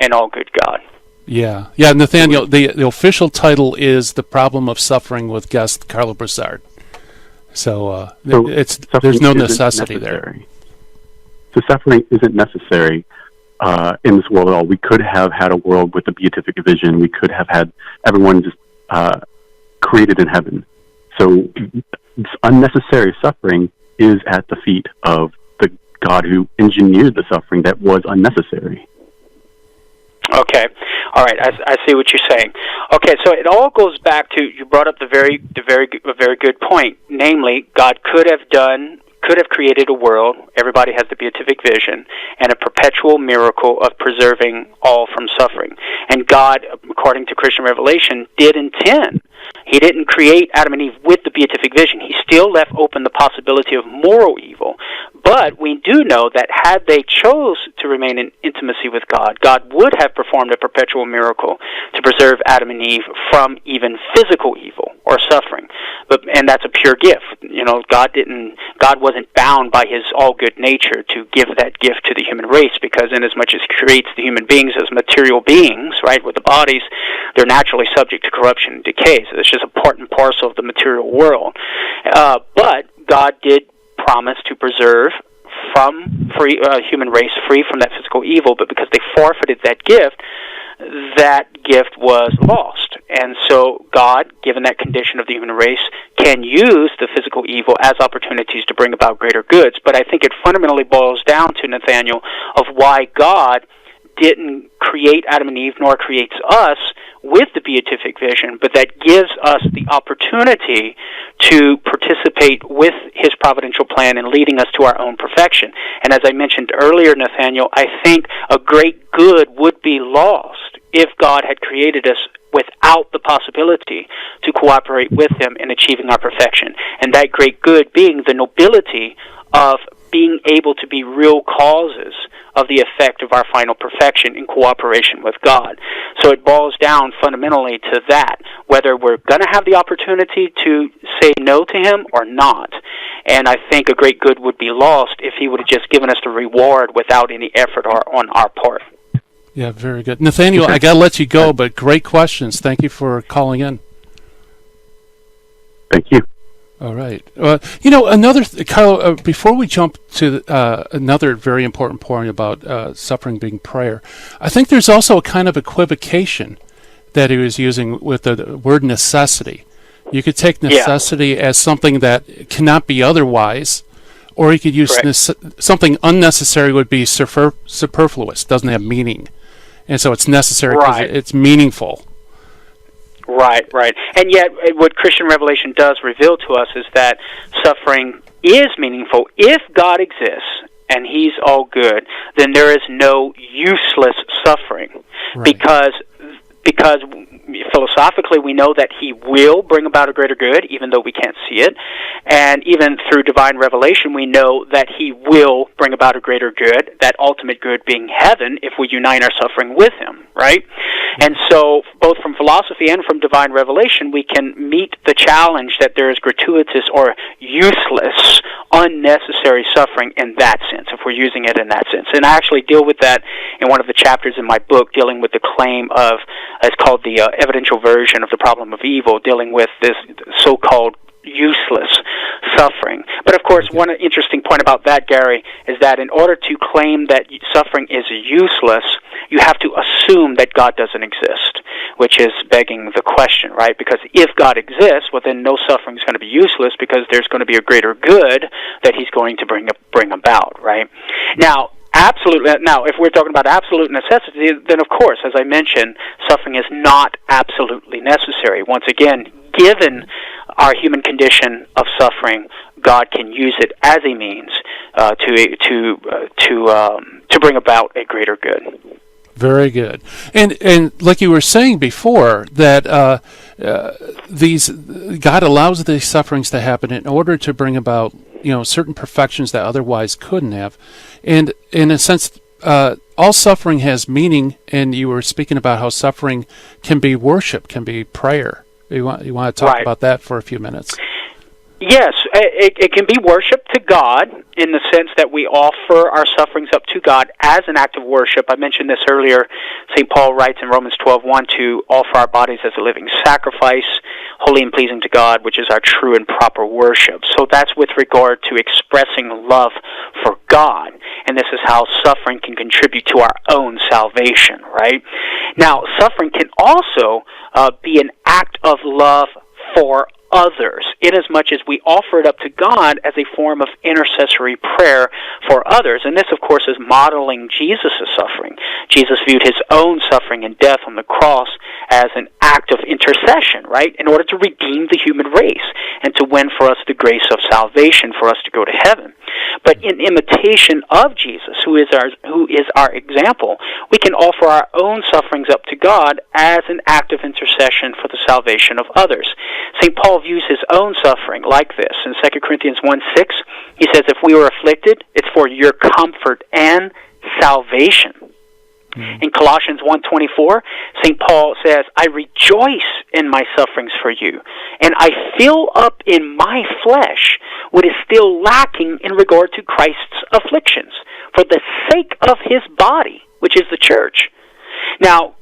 an all-good God. Yeah, Nathaniel, the official title is The Problem of Suffering with guest Karlo Broussard. So there's no necessity there. So suffering isn't necessary in this world at all. We could have had a world with a beatific vision. We could have had everyone just created in heaven. So unnecessary suffering is at the feet of the God who engineered the suffering that was unnecessary. Okay. All right. I see what you're saying. Okay. So it all goes back to, you brought up a very good point. Namely, God could have created a world, everybody has the beatific vision, and a perpetual miracle of preserving all from suffering. And God, according to Christian revelation, did intend. He didn't create Adam and Eve with the beatific vision. He still left open the possibility of moral evil. But we do know that had they chose to remain in intimacy with God, God would have performed a perpetual miracle to preserve Adam and Eve from even physical evil or suffering. And that's a pure gift. God wasn't bound by his all-good nature to give that gift to the human race, because inasmuch as he creates the human beings as material beings, right, with the bodies, they're naturally subject to corruption and decay. So it's just a part and parcel of the material world. But God did promise to preserve human race free from that physical evil, but because they forfeited that gift was lost. And so God, given that condition of the human race, can use the physical evil as opportunities to bring about greater goods. But I think it fundamentally boils down to, Nathaniel, of why God didn't create Adam and Eve nor creates us with the beatific vision, but that gives us the opportunity to participate with his providential plan in leading us to our own perfection. And as I mentioned earlier, Nathaniel, I think a great good would be lost if God had created us without the possibility to cooperate with him in achieving our perfection. And that great good being the nobility of being able to be real causes of the effect of our final perfection in cooperation with God. So it boils down fundamentally to that, whether we're going to have the opportunity to say no to him or not. And I think a great good would be lost if he would have just given us the reward without any effort on our part. Yeah, very good. Nathaniel, I got to let you go, but great questions. Thank you for calling in. Thank you. All right. Karlo, before we jump to another very important point about suffering being prayer, I think there's also a kind of equivocation that he was using with the word necessity. You could take necessity as something that cannot be otherwise, or you could use something unnecessary would be superfluous, doesn't have meaning. And so it's necessary because it's meaningful. Right. And yet, what Christian revelation does reveal to us is that suffering is meaningful. If God exists and he's all good, then there is no useless suffering. Because philosophically we know that he will bring about a greater good, even though we can't see it. And even through divine revelation, we know that he will bring about a greater good, that ultimate good being heaven, if we unite our suffering with him, right? And so, both from philosophy and from divine revelation, we can meet the challenge that there is gratuitous or useless, unnecessary suffering in that sense, if we're using it in that sense. And I actually deal with that in one of the chapters in my book, dealing with the claim of, it's called the evidential version of the problem of evil, dealing with this so-called useless suffering. But of course, one interesting point about that, Gary, is that in order to claim that suffering is useless, you have to assume that God doesn't exist, which is begging the question, right? Because if God exists, well, then no suffering is going to be useless, because there's going to be a greater good that he's going to bring about, right? Now, if we're talking about absolute necessity, then of course, as I mentioned, suffering is not absolutely necessary. Once again, given our human condition of suffering, God can use it as a means to bring about a greater good. Very good. And like you were saying before, that God allows these sufferings to happen in order to bring about certain perfections that otherwise couldn't have. And in a sense, all suffering has meaning, and you were speaking about how suffering can be worship, can be prayer. You want to talk about that for a few minutes? Yes, it can be worship to God in the sense that we offer our sufferings up to God as an act of worship. I mentioned this earlier. St. Paul writes in Romans 12:1 to offer our bodies as a living sacrifice, holy and pleasing to God, which is our true and proper worship. So that's with regard to expressing love for God. And this is how suffering can contribute to our own salvation, right? Now, suffering can also be an act of love for others, inasmuch as we offer it up to God as a form of intercessory prayer for others. And this, of course, is modeling Jesus' suffering. Jesus viewed his own suffering and death on the cross as an act of intercession, right, in order to redeem the human race and to win for us the grace of salvation for us to go to heaven. But in imitation of Jesus, who is our example, we can offer our own sufferings up to God as an act of intercession for the salvation of others. St. Paul views his own suffering like this. In 2 Corinthians 1:6, he says, if we were afflicted, it's for your comfort and salvation. In Colossians 1:24, St. Paul says, I rejoice in my sufferings for you, and I fill up in my flesh what is still lacking in regard to Christ's afflictions, for the sake of his body, which is the church. Now,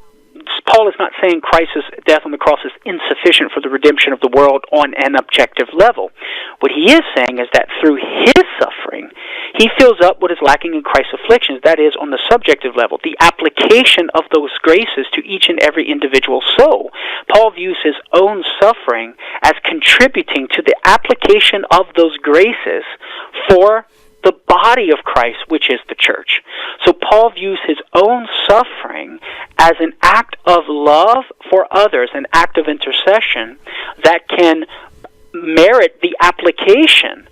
Paul is not saying Christ's death on the cross is insufficient for the redemption of the world on an objective level. What he is saying is that through his suffering, he fills up what is lacking in Christ's afflictions, that is, on the subjective level, the application of those graces to each and every individual soul. Paul views his own suffering as contributing to the application of those graces for the body of Christ, which is the church. So Paul views his own suffering as an act of love for others, an act of intercession that can merit the application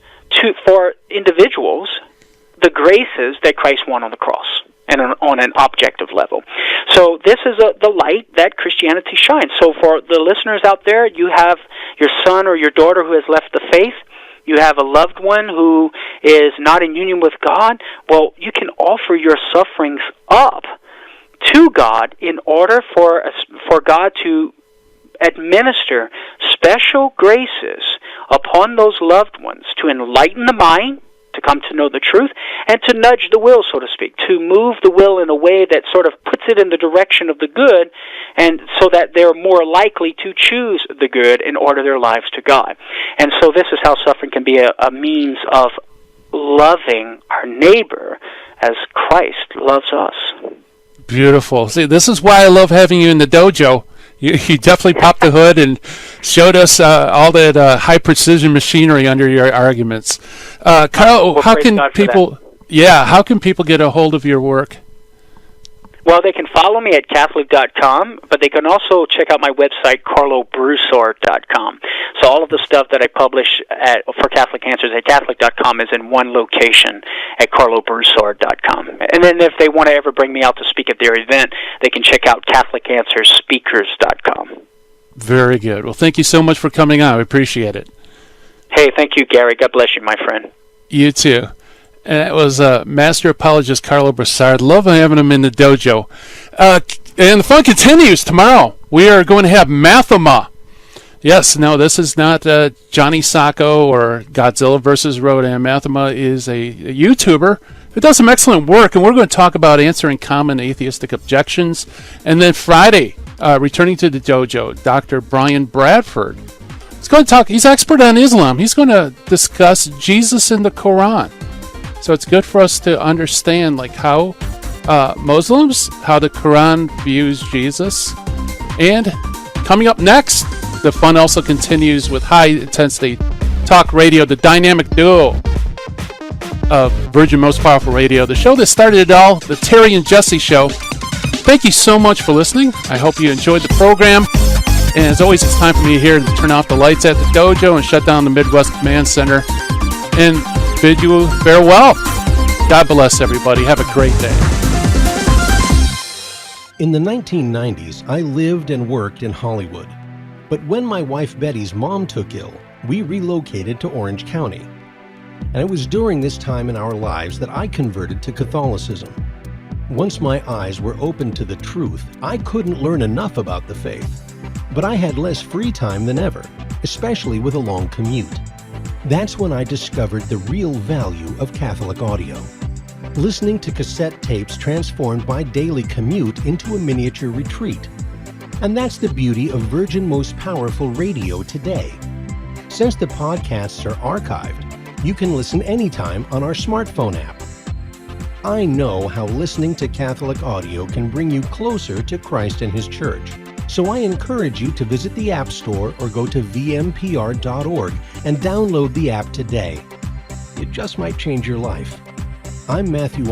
for individuals the graces that Christ won on the cross and on an objective level. So this is the light that Christianity shines. So for the listeners out there, you have your son or your daughter who has left the faith. You have a loved one who is not in union with God. Well, you can offer your sufferings up to God in order for God to administer special graces upon those loved ones to enlighten the mind, to come to know the truth, and to nudge the will, so to speak, to move the will in a way that sort of puts it in the direction of the good, and so that they're more likely to choose the good and order their lives to God. And so this is how suffering can be a means of loving our neighbor as Christ loves us. Beautiful. See, this is why I love having you in the dojo. You definitely popped the hood and showed us all that high-precision machinery under your arguments. Karlo, how can people get a hold of your work? Well, they can follow me at Catholic.com, but they can also check out my website, KarloBroussard.com. So all of the stuff that I publish for Catholic Answers at Catholic.com is in one location at KarloBroussard.com. And then if they want to ever bring me out to speak at their event, they can check out CatholicAnswersSpeakers.com. Very good. Well, thank you so much for coming on. I appreciate it. Hey, thank you, Gary. God bless you, my friend. You too. And it was Master Apologist Karlo Broussard. Love having him in the dojo. And the fun continues tomorrow. We are going to have Mathema. Yes, no, this is not Johnny Sacco or Godzilla versus Rodan. Mathema is a YouTuber who does some excellent work, and we're going to talk about answering common atheistic objections. And then Friday, returning to the dojo, Dr. Brian Bradford. He's going to talk. He's expert on Islam. He's going to discuss Jesus in the Quran. So it's good for us to understand, like, how Muslims, how the Quran views Jesus. And coming up next, the fun also continues with high-intensity talk radio, the dynamic duo of Virgin Most Powerful Radio, the show that started it all, the Terry and Jesse Show. Thank you so much for listening. I hope you enjoyed the program. And as always, it's time for me here to turn off the lights at the dojo and shut down the Midwest Command Center and bid you farewell. God bless everybody. Have a great day. In the 1990s, I lived and worked in Hollywood. But when my wife Betty's mom took ill, we relocated to Orange County. And it was during this time in our lives that I converted to Catholicism. Once my eyes were opened to the truth, I couldn't learn enough about the faith. But I had less free time than ever, especially with a long commute. That's when I discovered the real value of Catholic audio. Listening to cassette tapes transformed my daily commute into a miniature retreat. And that's the beauty of Virgin Most Powerful Radio today. Since the podcasts are archived, you can listen anytime on our smartphone app. I know how listening to Catholic audio can bring you closer to Christ and His Church. So I encourage you to visit the App Store or go to vmpr.org and download the app today. It just might change your life. I'm Matthew